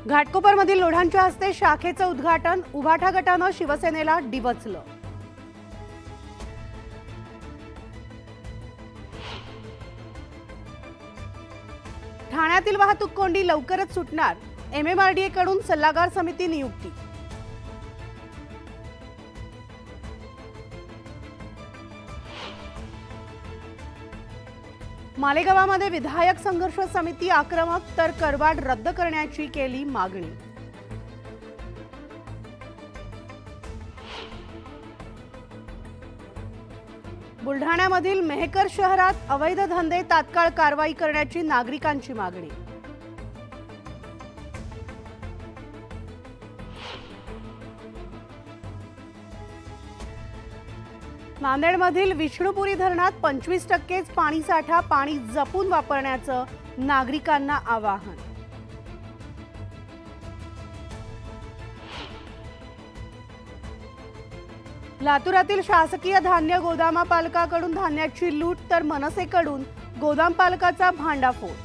घाटकोपरमधील लोढांच्या हस्ते शाखेचं उद्घाटन, उभाटा गटानं शिवसेनेला डिवचलं। ठाण्यातील वाहतूक कोंडी लवकरच सुटणार, MMRDA कडून सल्लागार समिती नियुक्ती। मालेगावामध्ये विधायक संघर्ष समिती आक्रमक, तर करवाढ रद्द करण्याची केली मागणी। बुलढाण्यामधील मेहकर शहरात अवैध धंदे तात्काळ कारवाई करण्याची नागरिकांची मागणी। नांदेडमधील विष्णुपुरी धरणात 25% पाणीसाठा, पाणी जपून वापरण्याचं नागरिकांना आवाहन। लातूरातील शासकीय धान्य गोदामपालकाकडून धान्याची लूट, तर मनसेकडून गोदामपालकाचा भांडाफोड।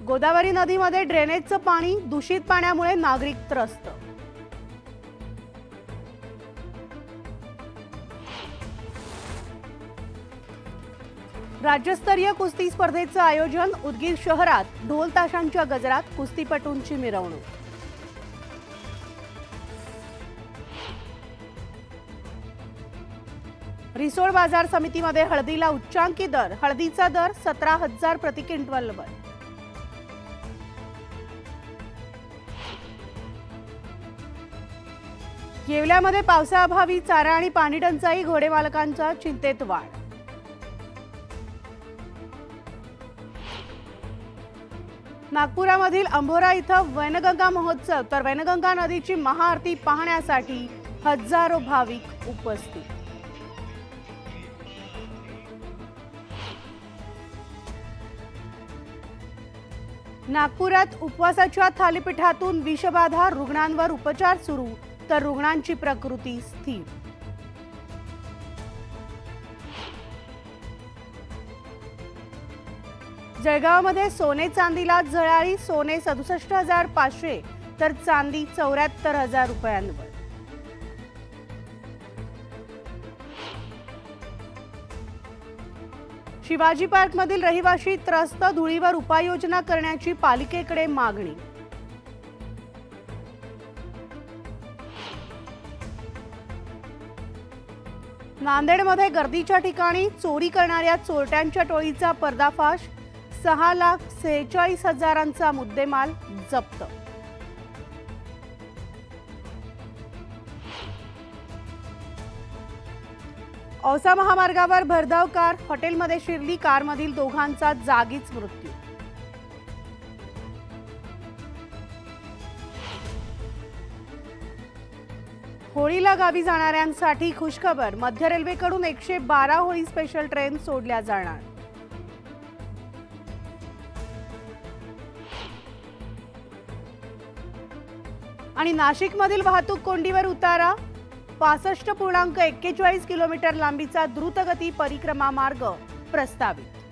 गोदावरी नदीमध्ये ड्रेनेजचं पाणी, दूषित पाण्यामुळे नागरिक त्रस्त। राज्यस्तरीय कुस्ती स्पर्धेचं आयोजन, उदगीर शहरात ढोल ताशांच्या गजरात कुस्तीपटूंची मिरवणूक। रिसोड बाजार समितीमध्ये हळदीला उच्चांकी दर, हळदीचा दर 17,000 प्रति क्विंटलवर। येवल्यामध्ये पावसाअभावी चारा आणि पाणी टंचाई, घोडेमालकांचा चिंतेत वाढ। नागपुरामधील अंभोरा इथं वैनगंगा महोत्सव, तर वैनगंगा नदीची महाआरती पाहण्यासाठी हजारो भाविक उपस्थित। नागपुरात उपवासाच्या थालीपीठातून विषबाधा, रुग्णांवर उपचार सुरू, तर रुग्णांची प्रकृती स्थिर। जळगावमध्ये सोने चांदीला झळाळी, सोने 67,500 तर चांदी 74,000 रुपयांवर। शिवाजी पार्कमधील रहिवासी त्रस्त, धुळीवर उपाययोजना करण्याची पालिकेकडे मागणी। नांदेडमध्ये गर्दीच्या ठिकाणी चोरी करणाऱ्या चोरट्यांच्या टोळीचा पर्दाफाश, 6,46,000चा मुद्देमाल जप्त। औसा महामार्गावर भरधाव कार हॉटेलमध्ये शिरली, कारमधील दोघांचा जागीच मृत्यू। होळीला गावी जाणाऱ्यांसाठी खुशखबर, मध्य रेल्वेकडून 112 होळी स्पेशल ट्रेन सोडल्या जाणार। आणि नाशिकमधील वाहतूक कोंडीवर उतारा, 65.41 किलोमीटर लांबीचा द्रुतगती परिक्रमा मार्ग प्रस्तावित।